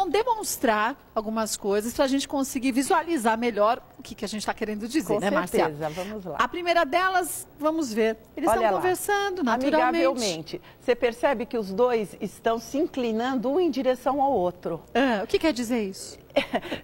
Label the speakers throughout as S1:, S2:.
S1: vão demonstrar algumas coisas para a gente conseguir visualizar melhor o que a gente está querendo dizer, né, Márcia?
S2: Com certeza, vamos lá.
S1: A primeira delas, vamos ver. Eles estão conversando naturalmente.
S2: Amigavelmente. Você percebe que os dois estão se inclinando um em direção ao outro.
S1: O que quer dizer isso?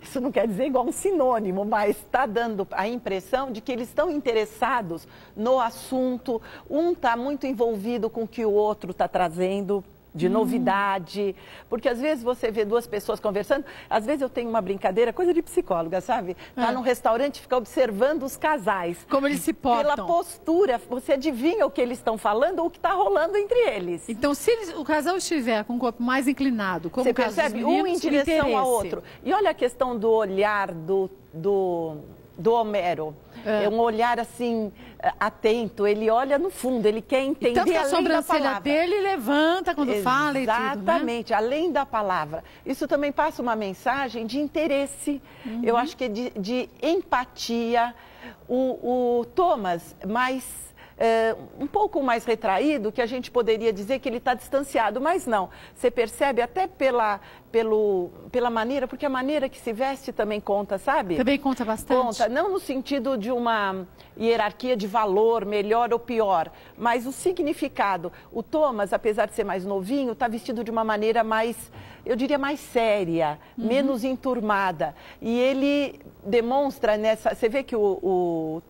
S2: Isso não quer dizer igual um sinônimo, mas está dando a impressão de que eles estão interessados no assunto. Um está muito envolvido com o que o outro está trazendo de novidade, porque às vezes você vê duas pessoas conversando, às vezes eu tenho uma brincadeira, coisa de psicóloga, sabe? Tá num restaurante e fica observando os casais.
S1: Como eles se portam.
S2: Pela postura, você adivinha o que eles estão falando ou o que está rolando entre eles.
S1: Então, se o casal estiver com o corpo mais inclinado, como
S2: você
S1: o caso
S2: percebe?
S1: dos meninos,
S2: Um em direção ao outro. E olha a questão do olhar do Homero. É um olhar assim, atento, ele olha no fundo, ele quer entender
S1: tanto que a
S2: além da
S1: sobrancelha
S2: palavra.
S1: dele levanta quando fala e tudo, né?
S2: Exatamente, além da palavra. Isso também passa uma mensagem de interesse, eu acho que é de empatia. O Thomas, um pouco mais retraído, que a gente poderia dizer que ele está distanciado, mas não. Você percebe até pela maneira, porque a maneira que se veste também conta, sabe?
S1: Também conta bastante.
S2: Conta, não no sentido de uma hierarquia de valor, melhor ou pior, mas o significado. O Thomas, apesar de ser mais novinho, está vestido de uma maneira mais, eu diria, mais séria, menos enturmada. E ele demonstra nessa... Você vê que o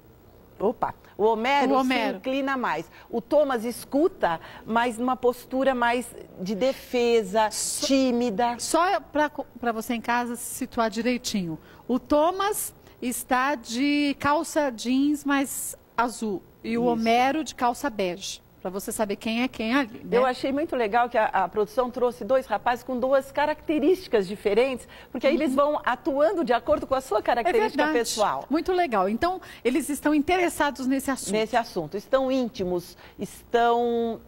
S2: Homero se inclina mais. O Thomas escuta, mas numa postura mais de defesa, tímida.
S1: Só para você em casa se situar direitinho. O Thomas está de calça jeans mais azul e o Homero de calça bege. Para você saber quem é quem ali, né?
S2: Eu achei muito legal que a produção trouxe dois rapazes com duas características diferentes, porque aí eles vão atuando de acordo com a sua característica pessoal.
S1: Muito legal. Então, eles estão interessados nesse assunto.
S2: Nesse assunto. Estão íntimos, estão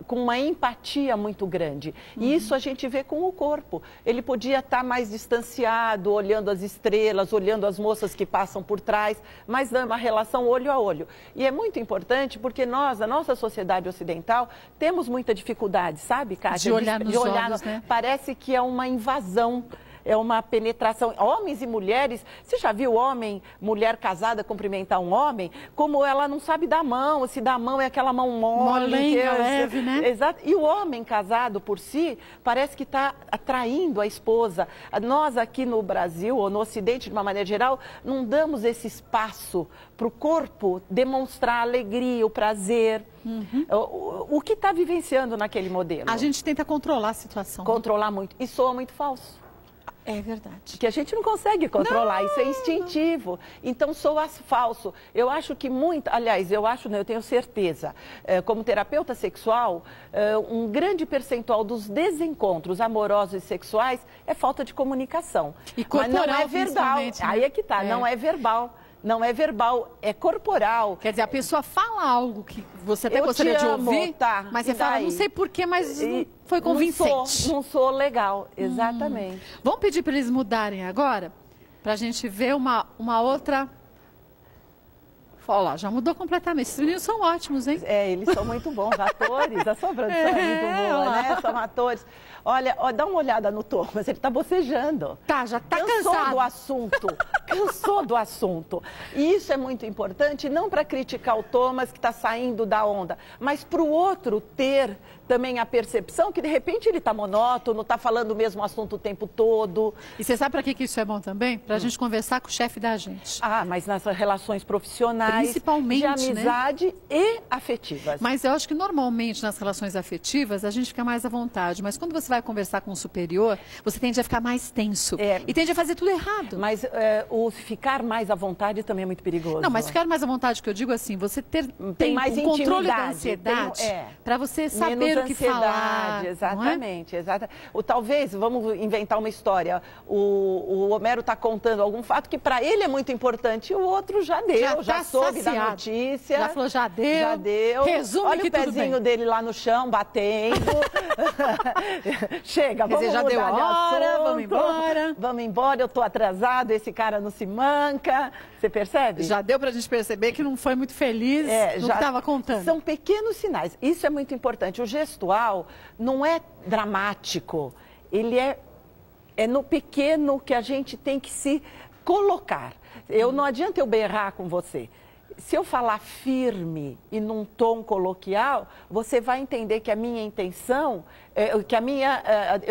S2: com uma empatia muito grande. E isso a gente vê com o corpo. Ele podia estar mais distanciado, olhando as estrelas, olhando as moças que passam por trás, mas dando uma relação olho a olho. E é muito importante porque nós, a nossa sociedade ocidental, temos muita dificuldade, sabe, Kátia?
S1: De olhar nos olhos, né?
S2: Parece que é uma invasão. É uma penetração. Homens e mulheres, você já viu mulher casada cumprimentar um homem? Como ela não sabe dar mão, se dá mão é aquela mão
S1: molenga, leve, né?
S2: Exato. E o homem casado por si, parece que está atraindo a esposa. Nós aqui no Brasil, ou no Ocidente de uma maneira geral, não damos esse espaço para o corpo demonstrar a alegria, o prazer. O que está vivenciando naquele modelo?
S1: A gente tenta controlar a situação.
S2: Controlar muito. E soa muito falso.
S1: É verdade.
S2: Que a gente não consegue controlar, isso é instintivo. Então, soa falso. Eu acho que eu tenho certeza, como terapeuta sexual, um grande percentual dos desencontros amorosos e sexuais é falta de comunicação.
S1: E corporal,
S2: mas não é verbal.
S1: Né?
S2: Aí é que tá, não é verbal. Não é verbal, é corporal.
S1: Quer dizer, a pessoa fala algo que você até gostaria de ouvir, mas você fala, não sei porquê, mas não foi convincente.
S2: Não sou legal, exatamente.
S1: Vamos pedir para eles mudarem agora, para a gente ver uma outra... Olha lá, já mudou completamente. Esses meninos são ótimos, hein?
S2: Eles são muito bons, atores, a sua produção é muito boa, né? São atores. Olha, dá uma olhada no Thomas, ele está bocejando.
S1: Já está
S2: cansado. Cansou do assunto. E isso é muito importante, não para criticar o Thomas que está saindo da onda, mas para o outro ter também a percepção que de repente ele está monótono, está falando o mesmo assunto o tempo todo.
S1: E você sabe para que isso é bom também? Para a gente conversar com o chefe da gente.
S2: Mas nas relações profissionais,
S1: principalmente,
S2: de amizade e afetivas.
S1: Mas eu acho que normalmente nas relações afetivas a gente fica mais à vontade, mas quando você vai conversar com um superior, você tende a ficar mais tenso e tende a fazer tudo errado.
S2: Mas o ficar mais à vontade também é muito perigoso.
S1: Não, mas ficar mais à vontade, que eu digo assim, você tem mais controle da ansiedade para você saber o que falar.
S2: Exatamente, exatamente. Talvez, vamos inventar uma história, o Homero está contando algum fato que para ele é muito importante e o outro já deu, já soube da notícia.
S1: Já falou, já deu. Resume.
S2: Olha o pezinho dele lá no chão, batendo. Chega, vamos
S1: já
S2: mudar
S1: deu a hora, vamos embora.
S2: Vamos embora, eu estou atrasado, esse cara não se manca. Você percebe?
S1: Já deu para a gente perceber que não foi muito feliz no que estava contando.
S2: São pequenos sinais. Isso é muito importante. O gestual não é dramático, ele é É no pequeno que a gente tem que se colocar. Não adianta eu berrar com você. Se eu falar firme e num tom coloquial, você vai entender que a minha intenção, eu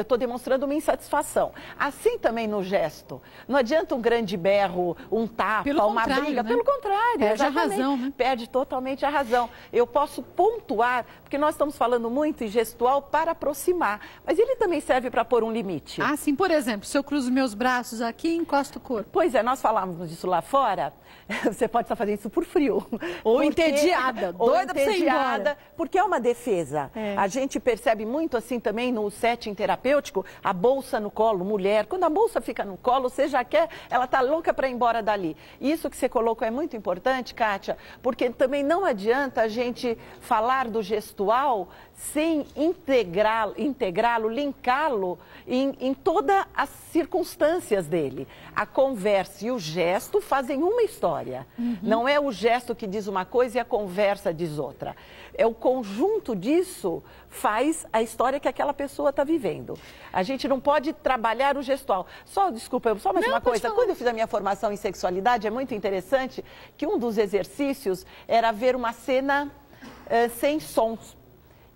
S2: estou demonstrando uma insatisfação. Assim também no gesto. Não adianta um grande berro, um tapa, uma briga.
S1: Né?
S2: Pelo contrário.
S1: Perde a razão, né?
S2: Perde totalmente a razão. Eu posso pontuar, porque nós estamos falando muito em gestual para aproximar, mas ele também serve para pôr um limite.
S1: Ah, sim. Por exemplo, se eu cruzo meus braços aqui e encosto o corpo.
S2: Pois é, nós falávamos disso lá fora. Você pode estar fazendo isso por frio.
S1: Ou entediada, doida pra você ir embora.
S2: Porque é uma defesa. A gente percebe muito assim também no setting terapêutico, a bolsa no colo, mulher. Quando a bolsa fica no colo, você já quer, ela tá louca para ir embora dali. Isso que você colocou é muito importante, Kátia, porque também não adianta a gente falar do gestual sem integrá-lo, linká-lo em todas as circunstâncias dele. A conversa e o gesto fazem uma história. Não é o gesto que diz uma coisa e a conversa diz outra. É o conjunto disso faz a história que aquela pessoa está vivendo. A gente não pode trabalhar o gestual. Desculpa, só mais uma coisa. Quando eu fiz a minha formação em sexualidade, é muito interessante que um dos exercícios era ver uma cena sem sons.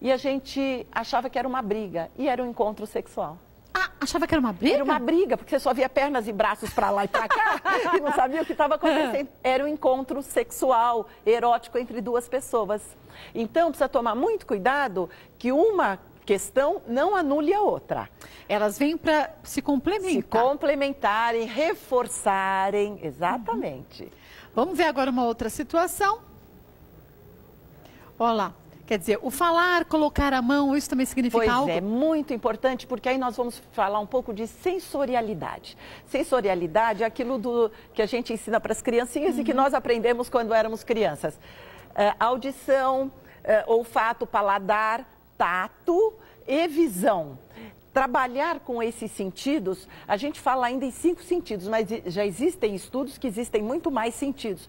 S2: E a gente achava que era uma briga, e era um encontro sexual.
S1: Ah, achava que era uma briga?
S2: Era uma briga, porque você só via pernas e braços para lá e para cá, e não sabia o que estava acontecendo. Era um encontro sexual, erótico entre duas pessoas. Então, precisa tomar muito cuidado que uma questão não anule a outra.
S1: Elas vêm para se complementar.
S2: Se complementarem, reforçarem, exatamente.
S1: Vamos ver agora uma outra situação. Olha lá. Quer dizer, o falar, colocar a mão, isso também significa algo?
S2: Pois é, muito importante, porque aí nós vamos falar um pouco de sensorialidade. Sensorialidade é aquilo que a gente ensina para as criancinhas e que nós aprendemos quando éramos crianças. Audição, olfato, paladar, tato e visão. Trabalhar com esses sentidos, a gente fala ainda em 5 sentidos, mas já existem estudos que existem muito mais sentidos.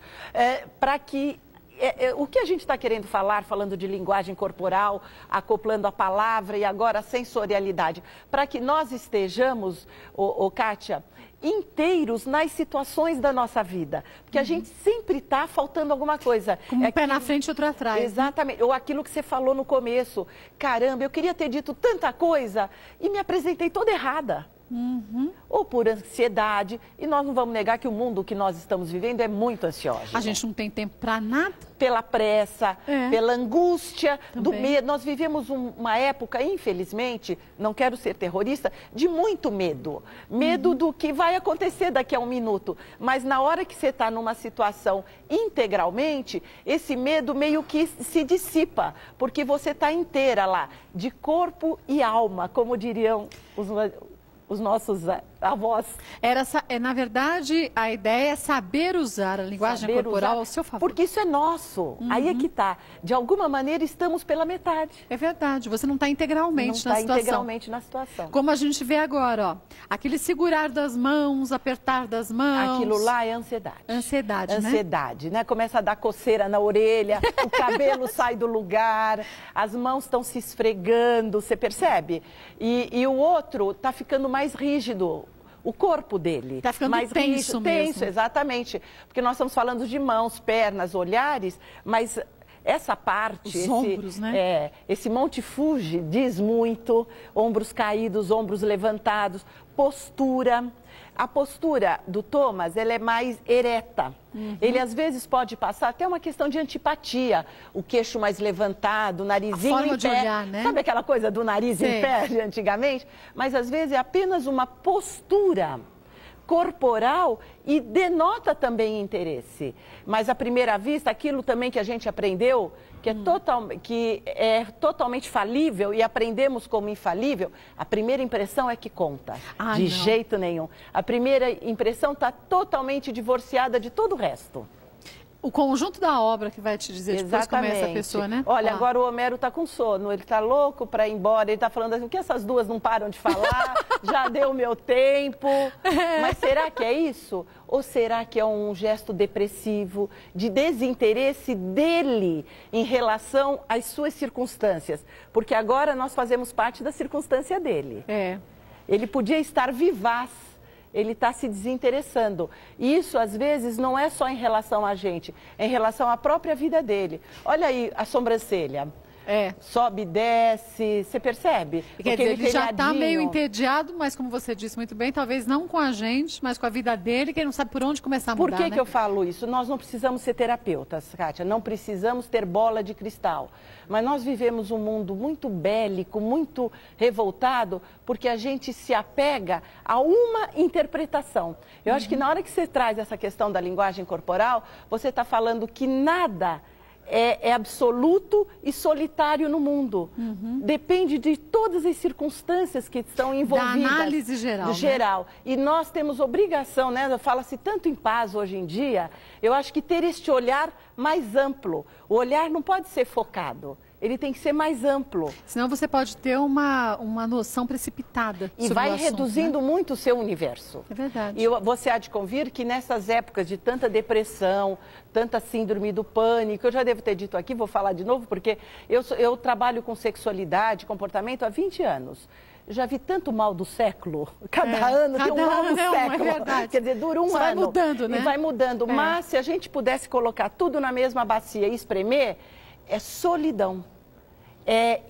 S2: Para que o que a gente está querendo falar, falando de linguagem corporal, acoplando a palavra e agora a sensorialidade, para que nós estejamos, Kátia, inteiros nas situações da nossa vida. Porque a gente sempre está faltando alguma coisa.
S1: Um pé na frente e outro atrás.
S2: Exatamente. Ou aquilo que você falou no começo. Caramba, eu queria ter dito tanta coisa e me apresentei toda errada. Ou por ansiedade, e nós não vamos negar que o mundo que nós estamos vivendo é muito ansioso.
S1: A gente não tem tempo para nada.
S2: Pela pressa, pela angústia, do medo. Nós vivemos uma época, infelizmente, não quero ser terrorista, de muito medo. Medo do que vai acontecer daqui a um minuto. Mas na hora que você está numa situação integralmente, esse medo meio que se dissipa, porque você está inteira lá, de corpo e alma, como diriam os nossos avós.
S1: Na verdade, a ideia é saber usar a linguagem corporal ao seu favor.
S2: Porque isso é nosso. Aí é que está. De alguma maneira, estamos pela metade.
S1: É verdade. Você não está integralmente na situação.
S2: Integralmente na situação.
S1: Como a gente vê agora, ó. Aquele segurar das mãos, apertar das mãos.
S2: Aquilo lá é ansiedade.
S1: Ansiedade,
S2: né? Começa a dar coceira na orelha, o cabelo sai do lugar, as mãos estão se esfregando, você percebe? E o outro está ficando mais rígido. O corpo dele.
S1: Está ficando
S2: mais
S1: tenso mesmo.
S2: Tenso, exatamente. Porque nós estamos falando de mãos, pernas, olhares, mas essa parte...
S1: Os ombros, né?
S2: Esse monte fuge, diz muito. Ombros caídos, ombros levantados, postura. A postura do Thomas, ela é mais ereta. Ele, às vezes, pode passar até uma questão de antipatia. O queixo mais levantado, o narizinho
S1: em pé. A forma de olhar, né?
S2: Sabe aquela coisa do nariz em pé de antigamente? Mas, às vezes, é apenas uma postura corporal e denota também interesse. Mas, à primeira vista, aquilo também que a gente aprendeu, que é totalmente falível e aprendemos como infalível, a primeira impressão é que conta. De jeito nenhum. A primeira impressão está totalmente divorciada de todo o resto.
S1: O conjunto da obra que vai te dizer depois como é essa pessoa, né?
S2: Olha, agora o Homero está com sono, ele está louco para ir embora, ele está falando assim, o que essas duas não param de falar? Já deu o meu tempo. Mas será que é isso? Ou será que é um gesto depressivo, de desinteresse dele em relação às suas circunstâncias? Porque agora nós fazemos parte da circunstância dele. Ele podia estar vivaz. Ele está se desinteressando. E isso, às vezes, não é só em relação a gente, é em relação à própria vida dele. Olha aí a sobrancelha. Sobe e desce, você percebe?
S1: Quer dizer, ele já está meio entediado, mas como você disse muito bem, talvez não com a gente, mas com a vida dele, que ele não sabe por onde começar a mudar,
S2: Por que eu falo isso? Nós não precisamos ser terapeutas, Kátia, não precisamos ter bola de cristal. Mas nós vivemos um mundo muito bélico, muito revoltado, porque a gente se apega a uma interpretação. Eu acho que na hora que você traz essa questão da linguagem corporal, você está falando que nada é absoluto e solitário no mundo. Depende de todas as circunstâncias que estão envolvidas.
S1: Da análise geral.
S2: Né? E nós temos obrigação, né? Fala-se tanto em paz hoje em dia, eu acho que ter este olhar mais amplo. O olhar não pode ser focado. Ele tem que ser mais amplo.
S1: Senão você pode ter uma noção precipitada.
S2: E vai reduzindo muito o seu universo.
S1: É verdade.
S2: E você há de convir que nessas épocas de tanta depressão, tanta síndrome do pânico, eu já devo ter dito aqui, vou falar de novo, porque eu trabalho com sexualidade, comportamento há 20 anos. Já vi tanto mal do século, cada ano tem um mal do século.
S1: É verdade.
S2: Quer dizer, dura um ano.
S1: Vai mudando, né?
S2: E vai mudando. Mas se a gente pudesse colocar tudo na mesma bacia e espremer, é solidão. É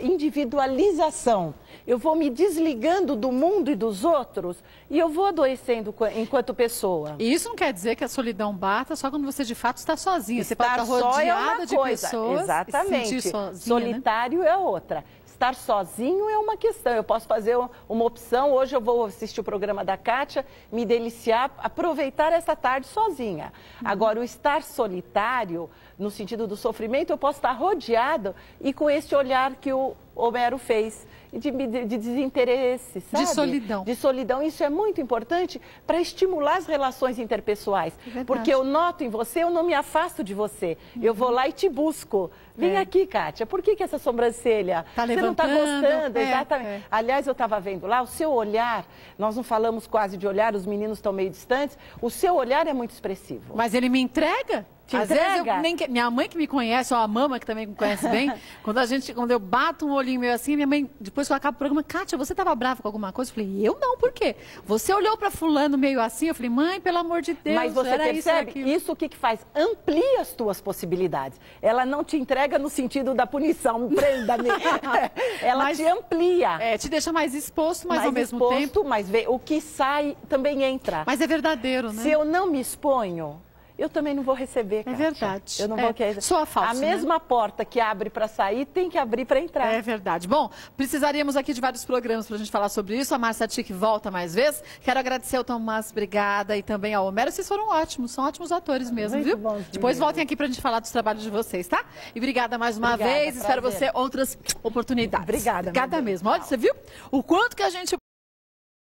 S2: individualização. Eu vou me desligando do mundo e dos outros e eu vou adoecendo enquanto pessoa.
S1: E isso não quer dizer que a solidão bata só quando você de fato está sozinha. Você pode estar rodeada de pessoas.
S2: Exatamente.
S1: E se sentir sozinha,
S2: solitário, né? É outra. Estar sozinho é uma questão. Eu posso fazer uma opção. Hoje eu vou assistir o programa da Kátia, me deliciar, aproveitar essa tarde sozinha. Agora, o estar solitário, no sentido do sofrimento, eu posso estar rodeado e com esse olhar que o Homero fez, de desinteresse, sabe?
S1: De solidão.
S2: De solidão. Isso é muito importante para estimular as relações interpessoais. Porque eu noto em você, eu não me afasto de você. Eu vou lá e te busco. Vem aqui, Kátia, por que essa sobrancelha?
S1: Tá
S2: você não está gostando? Exatamente.
S1: É.
S2: Aliás, eu estava vendo lá, o seu olhar, nós não falamos quase de olhar, os meninos estão meio distantes, o seu olhar é muito expressivo.
S1: Mas ele me entrega?
S2: Te
S1: Às
S2: entrega?
S1: vezes minha mãe que me conhece, ou a mama que também me conhece bem, quando eu bato um olhinho meio assim, minha mãe, depois que eu acabo o programa, Kátia, você estava brava com alguma coisa? Eu falei, eu não, por quê? Você olhou para fulano meio assim, eu falei, mãe, pelo amor de Deus,
S2: mas você
S1: era
S2: percebe, isso o que faz? Amplia as tuas possibilidades. Ela não te entrega no sentido da punição, prenda-me. Ela te amplia.
S1: Te deixa mais exposto, mas
S2: mais
S1: ao mesmo tempo.
S2: Mas o que sai também entra.
S1: Mas é verdadeiro, né?
S2: Se eu não me exponho, eu também não vou receber, Kátia.
S1: É verdade.
S2: Eu não vou querer.
S1: Soa falso,
S2: a mesma porta que abre para sair, tem que abrir para entrar.
S1: É verdade. Bom, precisaríamos aqui de vários programas para a gente falar sobre isso. A Márcia Tic volta mais vezes. Quero agradecer ao Tomás, obrigada, e também ao Homero. Vocês foram ótimos, são ótimos atores mesmo,
S2: muito
S1: viu?
S2: Bom,
S1: depois voltem aqui para a gente falar dos trabalhos de vocês, tá? E obrigada mais uma vez. Espero você outras oportunidades.
S2: Obrigada.
S1: Obrigada mesmo. Olha, você viu o quanto que a gente